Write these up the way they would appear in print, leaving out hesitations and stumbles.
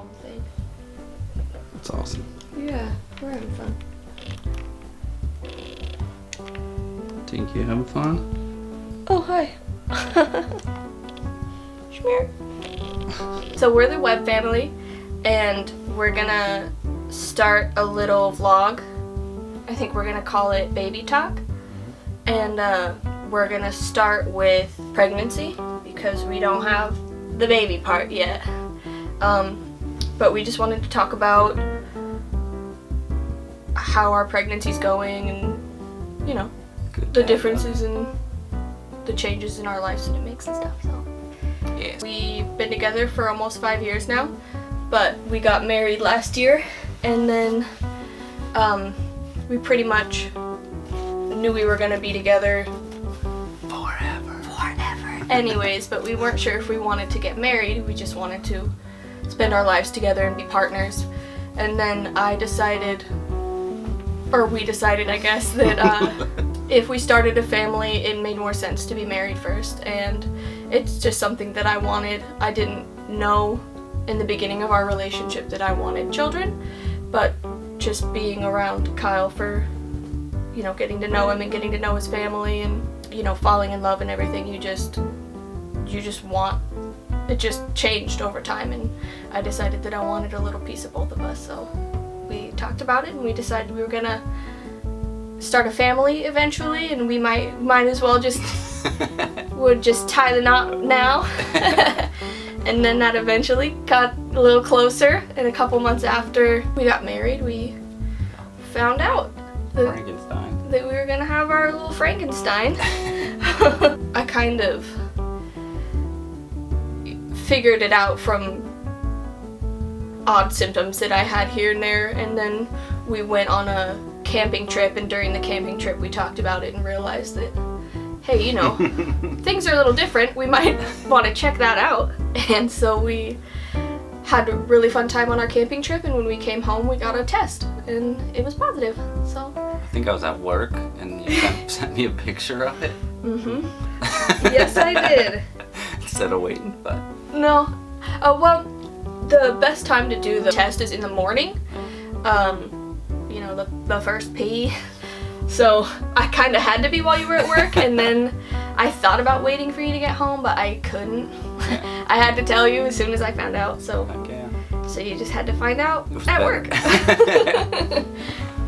home thing. That's awesome. Yeah, we're having fun. Tink, you having fun? Oh, hi. Schmear. So we're the Webb family, and we're gonna start a little vlog. I think we're gonna call it Baby Talk. And we're gonna start with pregnancy because we don't have the baby part yet. But we just wanted to talk about how our pregnancy's going and, you know, the differences and the changes in our lives that it makes and stuff. So Yes. we've been together for almost 5 years now, but we got married last year, and then we pretty much knew we were gonna be together Forever. anyways, but we weren't sure if we wanted to get married. We just wanted to spend our lives together and be partners. And then we decided, I guess, that if we started a family, it made more sense to be married first. And it's just something that I wanted. I didn't know in the beginning of our relationship that I wanted children, but just being around Kyle for, you know, getting to know him and getting to know his family and, you know, falling in love and everything, you just want, it just changed over time, and I decided that I wanted a little piece of both of us. So we talked about it and we decided we were gonna start a family eventually, and we might as well just would just tie the knot now. And then that eventually got a little closer, and a couple months after we got married, we found out Frankenstein. that we were gonna have our little Frankenstein. I kind of figured it out from odd symptoms that I had here and there, and then we went on a camping trip, and during the camping trip we talked about it and realized that, hey, you know, things are a little different, we might want to check that out. And so we had a really fun time on our camping trip, and when we came home we got a test and it was positive. So I think I was at work and you sent me a picture of it. Yes, I did. Instead of waiting, but No. Well, the best time to do the test is in the morning. You know, the first pee. So I kind of had to be while you were at work, and then I thought about waiting for you to get home, but I couldn't. I had to tell you as soon as I found out, so heck yeah. so you just had to find out It was at better. work.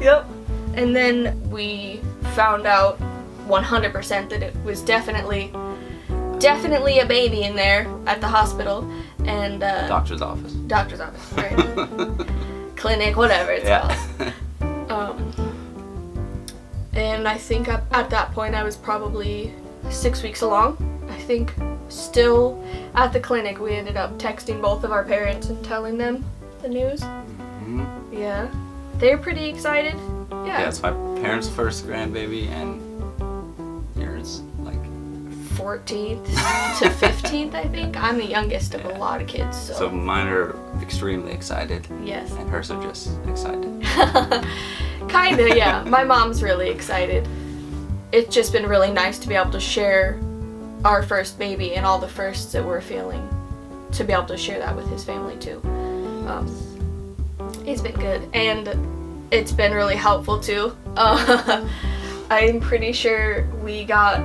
Yep. And then we found out 100% that it was definitely a baby in there at the hospital, and Doctor's office. doctor's office, right? Clinic, whatever it's called. And I think at that point I was probably 6 weeks along. I think still at the clinic we ended up texting both of our parents and telling them the news. Mhm. Yeah. They're pretty excited. Yeah, Yeah. it's my parents' first grandbaby and yours, like. 14th to 15th, I think. I'm the youngest of a lot of kids, so. So mine are extremely excited, Yes. and hers are just excited. Kinda, yeah. My mom's really excited. It's just been really nice to be able to share our first baby and all the firsts that we're feeling, to be able to share that with his family too. It's been good, and it's been really helpful too. I'm pretty sure we got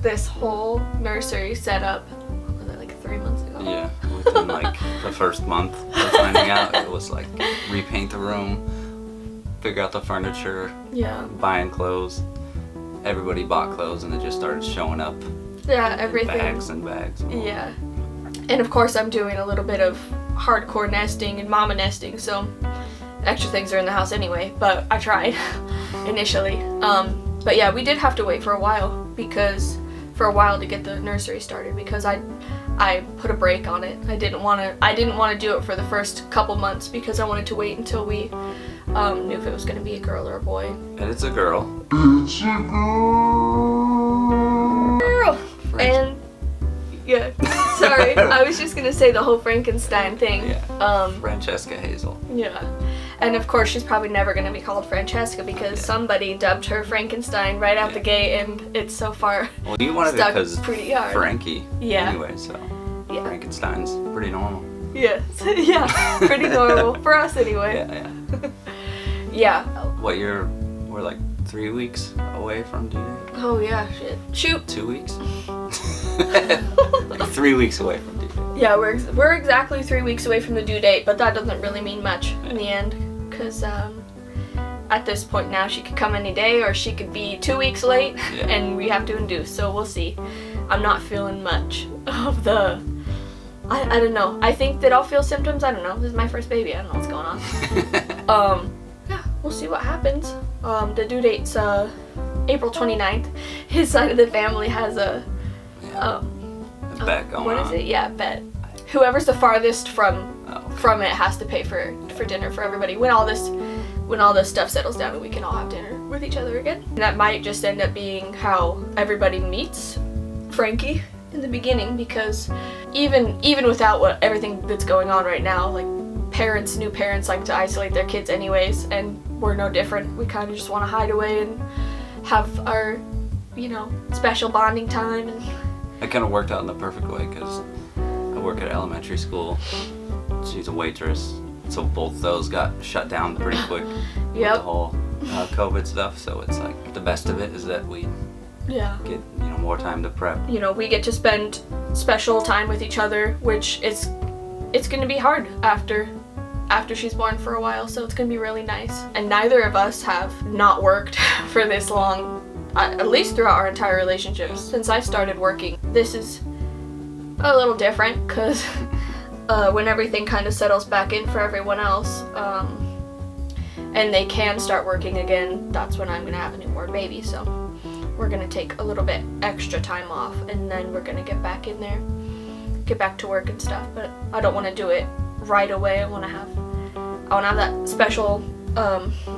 this whole nursery set up, what was it, like 3 months ago? Yeah, within like the first month of finding out, it was like repaint the room, figure out the furniture, Yeah. buying clothes. Everybody bought clothes and it just started showing up Yeah, in everything. bags and bags. Yeah. And of course I'm doing a little bit of hardcore nesting and mama nesting, so extra things are in the house anyway, but I tried initially. But yeah, we did have to wait for a while to get the nursery started, because I put a break on it. I didn't want to do it for the first couple months because I wanted to wait until we knew if it was going to be a girl or a boy. And it's a girl. Girl. And yeah, sorry, I was just gonna say the whole Frankenstein thing. Yeah. Francesca Hazel. Yeah. And of course she's probably never gonna be called Francesca because somebody dubbed her Frankenstein right out the gate, and it's so far Well, you wanted it stuck because pretty hard. Frankie. Yeah. Anyway, so Yeah. Frankenstein's pretty normal. Yes. Yeah. Pretty normal for us anyway. Yeah. Yeah. What we're like 3 weeks away from due date. Oh yeah. Shit. Shoot. 2 weeks. Like 3 weeks away from due date. Yeah, we're exactly 3 weeks away from the due date, but that doesn't really mean much in the end, because at this point now she could come any day, or she could be 2 weeks late, Yeah. and we have to induce. So we'll see. I'm not feeling much of the. I don't know. I think that I'll feel symptoms. I don't know. This is my first baby. I don't know what's going on. Yeah, we'll see what happens. The due date's April 29th. His side of the family has a bet going what on. is it? Yeah, bet. Whoever's the farthest from Okay. it has to pay for dinner for everybody when all this stuff settles down and we can all have dinner with each other again. And that might just end up being how everybody meets Frankie in the beginning, because even without everything that's going on right now, like new parents like to isolate their kids anyways, and we're no different. We kind of just want to hide away and have our, special bonding time. And It kind of worked out in the perfect way because I work at elementary school. She's a waitress, so both those got shut down pretty quick with Yep. the whole COVID stuff. So it's like the best of it is that we yeah. get more time to prep. We get to spend special time with each other, which it's going to be hard after she's born for a while, so it's going to be really nice. And neither of us have not worked for this long, at least throughout our entire relationship. Since I started working, this is a little different, because when everything kind of settles back in for everyone else, and they can start working again, that's when I'm going to have a newborn baby, so we're going to take a little bit extra time off, and then we're going to get back in there, get back to work and stuff. But I don't want to do it right away. I want to have that special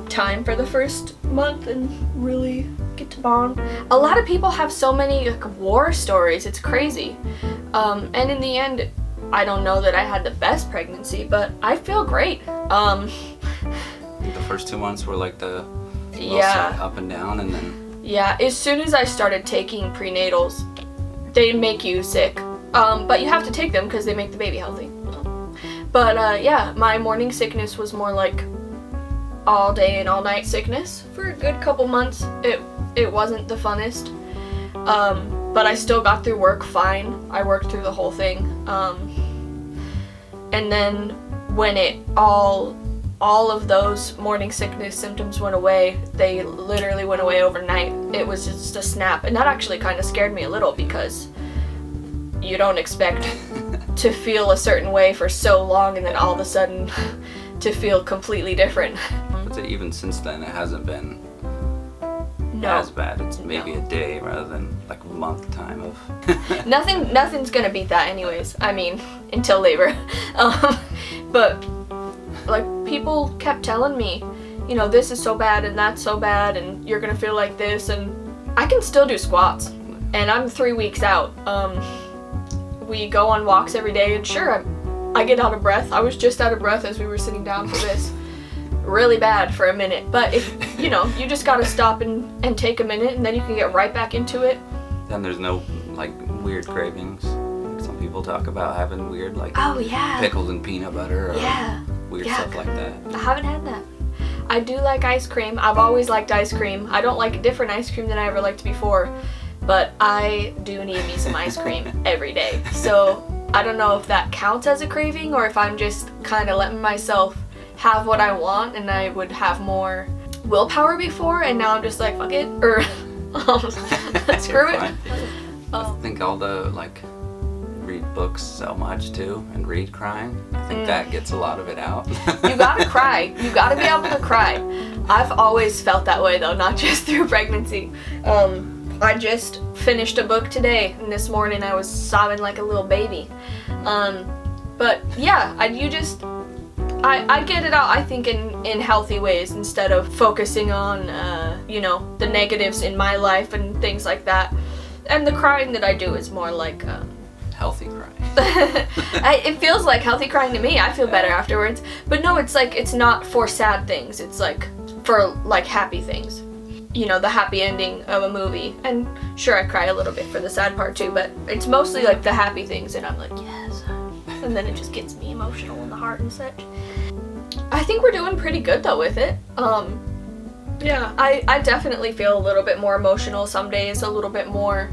time for the first month and really get to bond. A lot of people have so many war stories. It's crazy. And in the end, I don't know that I had the best pregnancy, but I feel great. The first 2 months were like the Yeah. up and down, and then Yeah, as soon as I started taking prenatals, they make you sick. But you have to take them because they make the baby healthy. But yeah, my morning sickness was more like all day and all night sickness for a good couple months. It wasn't the funnest. But I still got through work fine. I worked through the whole thing. And then when all of those morning sickness symptoms went away, they literally went away overnight. It was just a snap. And that actually kind of scared me a little, because you don't expect to feel a certain way for so long and then all of a sudden to feel completely different. but even since then it hasn't been No. as bad. It's maybe a day rather than like a month time of Nothing's gonna beat that anyways. I mean, until labor. But like, people kept telling me, this is so bad and that's so bad and you're gonna feel like this, and I can still do squats. And I'm 3 weeks out. We go on walks every day, and sure, I get out of breath. I was just out of breath as we were sitting down for this. Really bad for a minute. But if, you just gotta stop and take a minute, and then you can get right back into it. Then there's no like weird cravings. Some people talk about having weird like Oh, yeah. pickles and peanut butter or Yeah. weird Yuck. stuff like that. I haven't had that. I do like ice cream. I've always liked ice cream. I don't like a different ice cream than I ever liked before, but I do need me some ice cream every day. So I don't know if that counts as a craving, or if I'm just kind of letting myself have what I want, and I would have more willpower before, and now I'm just like, fuck it, or screw it. Fine. I think all the like read books so much too and read crying. I think that gets a lot of it out. You gotta cry. You gotta be able to cry. I've always felt that way though, not just through pregnancy. I just finished a book today, and this morning I was sobbing like a little baby. But yeah, I get it out, I think, in healthy ways, instead of focusing on, the negatives in my life and things like that. And the crying that I do is more like, Healthy crying. it feels like healthy crying to me. I feel better afterwards. But no, it's like, it's not for sad things. It's like for like happy things. The happy ending of a movie. And sure, I cry a little bit for the sad part too, but it's mostly like the happy things, and I'm like, yes. and then it just gets me emotional in the heart and such. I think we're doing pretty good though with it. Yeah, I definitely feel a little bit more emotional some days, a little bit more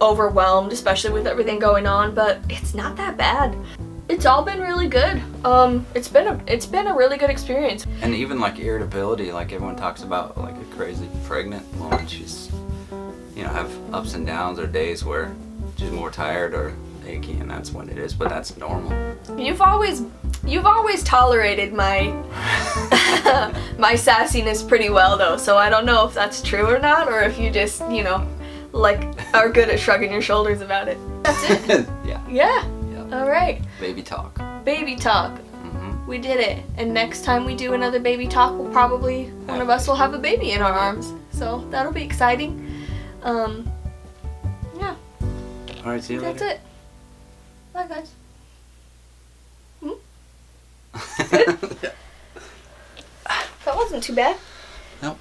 overwhelmed, especially with everything going on, but it's not that bad. It's all been really good. It's been a really good experience. And even like irritability, like everyone talks about, like a crazy pregnant woman, she's, you know, have ups and downs or days where she's more tired or achy, and that's when it is, but that's normal. You've always tolerated my my sassiness pretty well though, so I don't know if that's true or not, or if you just, you know, like are good at shrugging your shoulders about it. That's it. Yeah. Yeah. Yep. All right. Baby talk. Baby talk. We did it. And next time we do another baby talk, we'll probably, one of us will have a baby in our arms. So that'll be exciting. Yeah. All right, see you That's later. it. Bye, guys. That's it. That wasn't too bad. Nope.